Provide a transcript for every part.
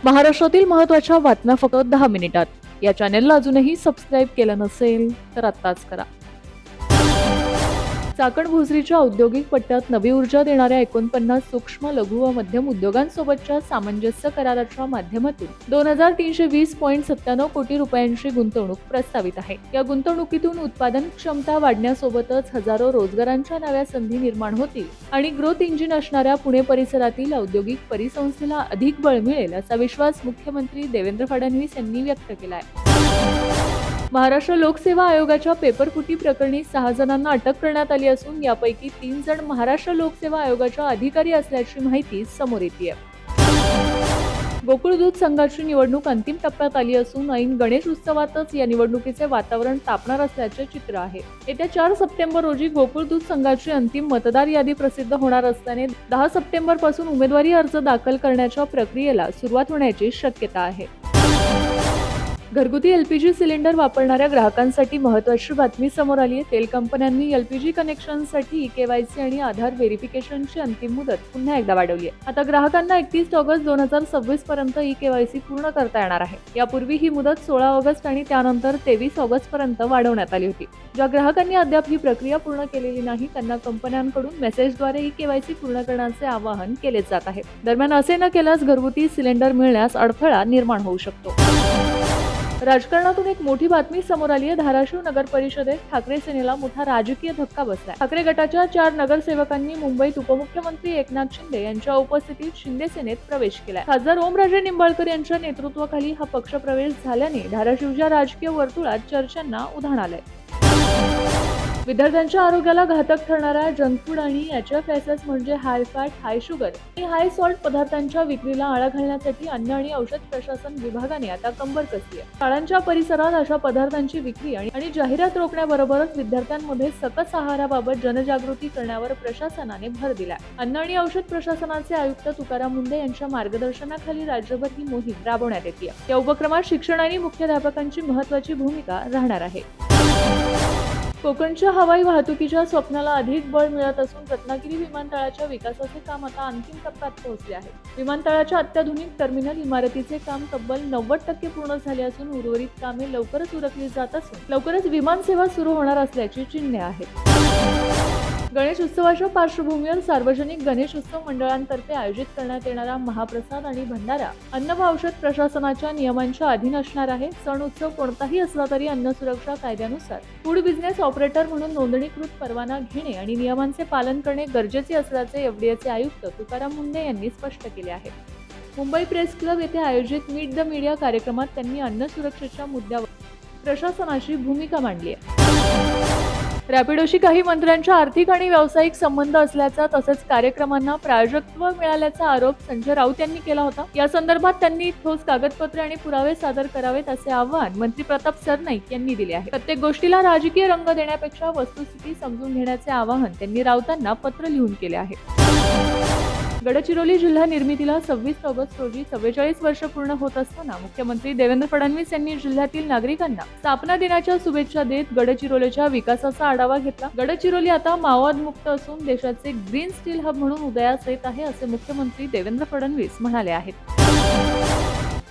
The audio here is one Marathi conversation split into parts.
महाराष्ट्रातील महत्त्वाच्या बातम्या फक्त 10 मिनिटात. या चॅनेलला अजूनही सबस्क्राईब केलं नसेल तर आत्ताच करा. चाकण भोसरीच्या औद्योगिक पट्ट्यात नवी ऊर्जा देणाऱ्या 49 सूक्ष्म, लघु व मध्यम उद्योगांसोबतच्या सामंजस्य कराराच्या माध्यमातून 2320.97 कोटी रुपयांची गुंतवणूक प्रस्तावित आहे. या गुंतवणुकीतून उत्पादन क्षमता वाढण्यासोबतच हजारो रोजगारांच्या नव्या संधी निर्माण होतील आणि ग्रोथ इंजिन असणाऱ्या पुणे परिसरातील औद्योगिक परिसंस्थेला अधिक बळ मिळेल असा विश्वास मुख्यमंत्री देवेंद्र फडणवीस यांनी व्यक्त केला आहे. महाराष्ट्र लोकसेवा आयोगाच्या पेपरफुटी प्रकरणी 6 जणांना अटक करण्यात आली असून यापैकी 3 जण महाराष्ट्र लोकसेवा आयोगाच्या अधिकारी असल्याची माहिती समोर येते. गोकुळ दूध संघाची निवडणूक अंतिम टप्प्यात आली असून ऐन गणेश उत्सवातच या निवडणुकीचे वातावरण तापणार असल्याचे चित्र आहे. येत्या 4 सप्टेंबर रोजी गोकुळ दूध संघाची अंतिम मतदार यादी प्रसिद्ध होणार असल्याने 10 सप्टेंबर पासून उमेदवारी अर्ज दाखल करण्याच्या प्रक्रियेला सुरुवात होण्याची शक्यता आहे. घरगुती एलपीजी सिलेंडर वापरणाऱ्या ग्राहकांसाठी महत्त्वाची बातमी समोर आली आहे. तेल कंपन्यांनी एलपीजी कनेक्शनसाठी केवायसी आणि आधार व्हेरिफिकेशनची अंतिम मुदत पुन्हा एकदा वाढवली आहे. आता ग्राहकांना 31 ऑगस्ट 2026 पर्यंत केवायसी पूर्ण करता येणार आहे. यापूर्वी ही मुदत 16 ऑगस्ट आणि त्यानंतर 23 ऑगस्ट पर्यंत वाढवण्यात आली होती. ज्या ग्राहकांनी अद्याप ही प्रक्रिया पूर्ण केलेली नाही त्यांना कंपन्यांकडून मेसेजद्वारे केवायसी पूर्ण करण्याचे आवाहन केले जात आहे. दरम्यान असे न केल्यास घरगुती सिलेंडर मिळण्यास अडथळा निर्माण होऊ शकतो. राजकारणातून एक मोठी बातमी समोर आली आहे. धाराशिव नगर परिषदेत ठाकरे सेनेला मोठा राजकीय धक्का बसलाय. ठाकरे गटाच्या 4 नगरसेवकांनी मुंबईत उपमुख्यमंत्री एकनाथ शिंदे यांच्या उपस्थितीत शिंदे सेनेत प्रवेश केलाय. खासदार ओमराजे निंबाळकर यांच्या नेतृत्वाखाली हा पक्षप्रवेश झाल्याने धाराशिवच्या राजकीय वर्तुळात चर्चांना उधाण आलंय. विद्यार्थ्यांच्या आरोग्याला घातक ठरणाऱ्या जंक फूड आणि HFSS म्हणजे हाय फॅट, हाय शुगर आणि हाय सॉल्ट पदार्थांच्या विक्रीला आळा घालण्यासाठी अन्न आणि औषध प्रशासन विभागाने आता कंबर कसली आहे. शाळांच्या परिसरात अशा पदार्थांची विक्री आणि जाहिरात रोखण्याबरोबरच विद्यार्थ्यांमध्ये सकस आहाराबाबत जनजागृती करण्यावर प्रशासनाने भर दिलाय. अन्न आणि औषध प्रशासनाचे आयुक्त तुकाराम मुंडे यांच्या मार्गदर्शनाखाली राज्यभर ही मोहीम राबवण्यात येते. या उपक्रमात शिक्षण आणि मुख्याध्यापकांची महत्त्वाची भूमिका राहणार आहे. कोकणच्या हवाई वाहतुकीच्या स्वप्नाला अधिक बळ मिळत असून रत्नागिरी विमानतळाच्या विकासाचे काम आता अंतिम टप्प्यात पोहोचले आहे. विमानतळाच्या अत्याधुनिक टर्मिनल इमारतीचे काम तब्बल 90% पूर्ण झाले असून उर्वरित कामे लवकरच उरकली जात असून लवकरच विमानसेवा सुरू होणार असल्याची चिन्हे आहेत. गणेश उत्सवाच्या पार्श्वभूमीवर सार्वजनिक गणेश उत्सव मंडळांतर्फे आयोजित करण्यात येणारा महाप्रसाद आणि भंडारा अन्न व औषध प्रशासनाच्या नियमांच्या अधीन असणार आहे. सण उत्सव कोणताही असला तरी अन्न सुरक्षा कायद्यानुसार फूड बिझनेस ऑपरेटर म्हणून नोंदणीकृत परवाना घेणे आणि नियमांचे पालन करणे गरजेचे असल्याचे एफडीएचे आयुक्त तुकाराम मुंडे यांनी स्पष्ट केले आहे. मुंबई प्रेस क्लब येथे आयोजित मीट द मीडिया कार्यक्रमात त्यांनी अन्न सुरक्षेच्या मुद्द्यावर प्रशासनाची भूमिका मांडली आहे. रॅपिडोशी काही मंत्र्यांच्या आर्थिक आणि व्यावसायिक संबंध असल्याचा तसेच कार्यक्रमांना प्रायोजकत्व मिळाल्याचा आरोप संजय राऊत यांनी केला होता. या संदर्भात त्यांनी ठोस कागदपत्रे आणि पुरावे सादर करावेत असे आवाहन मंत्री प्रताप सरनाईक यांनी दिले आहे. प्रत्येक गोष्टीला राजकीय रंग देण्यापेक्षा वस्तुस्थिती समजून घेण्याचे आवाहन त्यांनी राऊतांना पत्र लिहून केले आहे. गडचिरोली जिल्हा निर्मितीला 26 ऑगस्ट रोजी 44 वर्ष पूर्ण होत असताना मुख्यमंत्री देवेंद्र फडणवीस यांनी जिल्ह्यातील नागरिकांना स्थापना दिनाच्या शुभेच्छा देत गडचिरोलीच्या विकासाचा आढावा घेतला. गडचिरोली आता माओवाद मुक्त असून देशाचे ग्रीन स्टील हब म्हणून उदयास येत आहे असे मुख्यमंत्री देवेंद्र फडणवीस म्हणाले आहेत.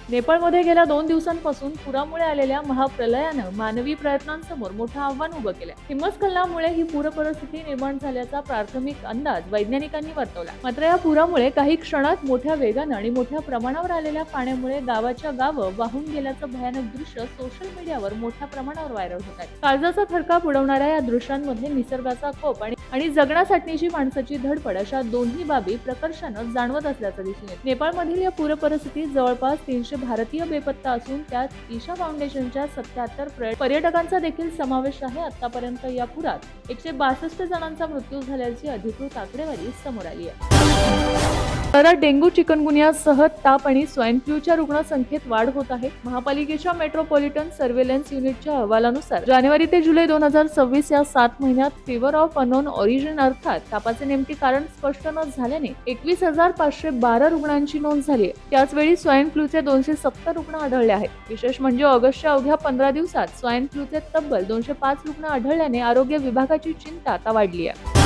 नेपाळमध्ये गेल्या 2 दिवसांपासून पुरामुळे आलेल्या महाप्रलयानं मानवी प्रयत्नांसमोर मोठं आव्हान उभं केलं. हिमस्खलनामुळे ही पूर परिस्थिती निर्माण झाल्याचा प्राथमिक अंदाज वैज्ञानिकांनी वर्तवला. मात्र या पुरामुळे काही क्षणात मोठ्या वेगानं आणि मोठ्या प्रमाणावर आलेल्या पाण्यामुळे गावाच्या गावं वाहून गेल्याचं भयानक दृश्य सोशल मीडियावर मोठ्या प्रमाणावर व्हायरल होत आहे. काळजाचा थरकाप उडवणाऱ्या या दृश्यांमध्ये निसर्गाचा कोप आणि जगण्यासाठीची माणसाची धडपड अशा दोन्ही बाबी प्रकर्षानं जाणवत असल्याचं दिसून येतं. नेपाळमधील या पूर परिस्थितीत जवळपास 300 भारतीय बेपत्ता असून त्यात ईशा फाउंडेशनच्या 77 पर्यटकांचा देखील समावेश आहे. आतापर्यंत या पुरात 162 जणांचा मृत्यू झाल्याची अधिकृत आकडेवारी समोर आली आहे. शहरात डेंग्यू, चिकनगुनियासह ताप आणि स्वाईन फ्लूच्या रुग्णसंख्येत वाढ होत आहे. महापालिकेच्या मेट्रोपॉलिटन सर्व्हेलन्स युनिटच्या अहवालानुसार जानेवारी ते जुलै 2026 या 7 महिन्यात फिवर ऑफ अननोन ऑरिजिन अर्थात तापाचे नेमके कारण स्पष्ट न झाल्याने 21,512 रुग्णांची नोंद झाली आहे. त्याचवेळी स्वाईन फ्लूचे 270 रुग्ण आढळले आहेत. विशेष म्हणजे ऑगस्टच्या अवघ्या 15 दिवसात स्वाईन फ्लूचे तब्बल 205 रुग्ण आढळल्याने आरोग्य विभागाची चिंता आता वाढली आहे.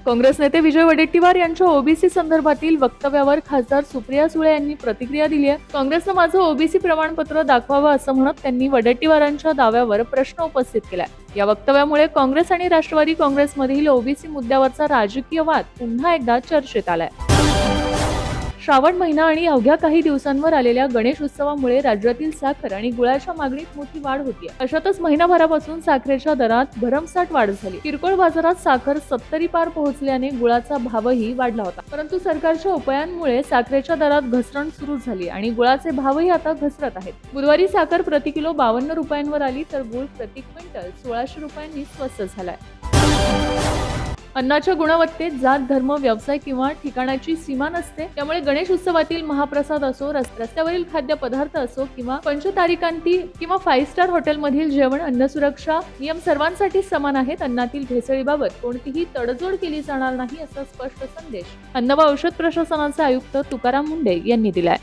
काँग्रेस नेते विजय वडेट्टीवार यांच्या ओबीसी संदर्भातील वक्तव्यावर खासदार सुप्रिया सुळे यांनी प्रतिक्रिया दिली आहे. काँग्रेसनं माझं ओबीसी प्रमाणपत्र दाखवावं असं म्हणत त्यांनी वडेट्टीवारांच्या दाव्यावर प्रश्न उपस्थित केलाय. या वक्तव्यामुळे काँग्रेस आणि राष्ट्रवादी काँग्रेसमधील ओबीसी मुद्द्यावरचा राजकीय वाद पुन्हा एकदा चर्चेत आलाय. श्रावण महिना आणि अवघ्या काही दिवसांवर आलेल्या गणेश उत्सवामुळे राज्यातील साखर आणि गुळाच्या मागणीत मोठी वाढ होतीये. अशातच महिनाभरापासून साखरेच्या दरात भरमसाठ वाढ झाली. किरकोळ बाजारात साखर 70 पार पोहोचल्याने गुळाचा भावही वाढला होता. परंतु सरकारच्या उपायांमुळे साखरेच्या दरात घसरण सुरू झाली आणि गुळाचे भावही आता घसरत आहेत. बुधवारी साखर प्रति किलो 52 रुपयांवर आली तर गुळ प्रति क्विंटल 1600 रुपयांनी स्वस्त झालाय. अन्नाच्या गुणवत्तेत जात, धर्म, व्यवसाय किंवा ठिकाणाची सीमा नसते. त्यामुळे गणेश उत्सवातील महाप्रसाद असो, रस्त्यावरील खाद्यपदार्थ असो किंवा पंचतारिकांती किंवा 5 स्टार हॉटेलमधील जेवण, अन्न सुरक्षा नियम सर्वांसाठी समान आहेत. अन्नातील भेसळीबाबत कोणतीही तडजोड केली जाणार नाही असा स्पष्ट संदेश अन्न व औषध प्रशासनाचे आयुक्त तुकाराम मुंढे यांनी दिलाय.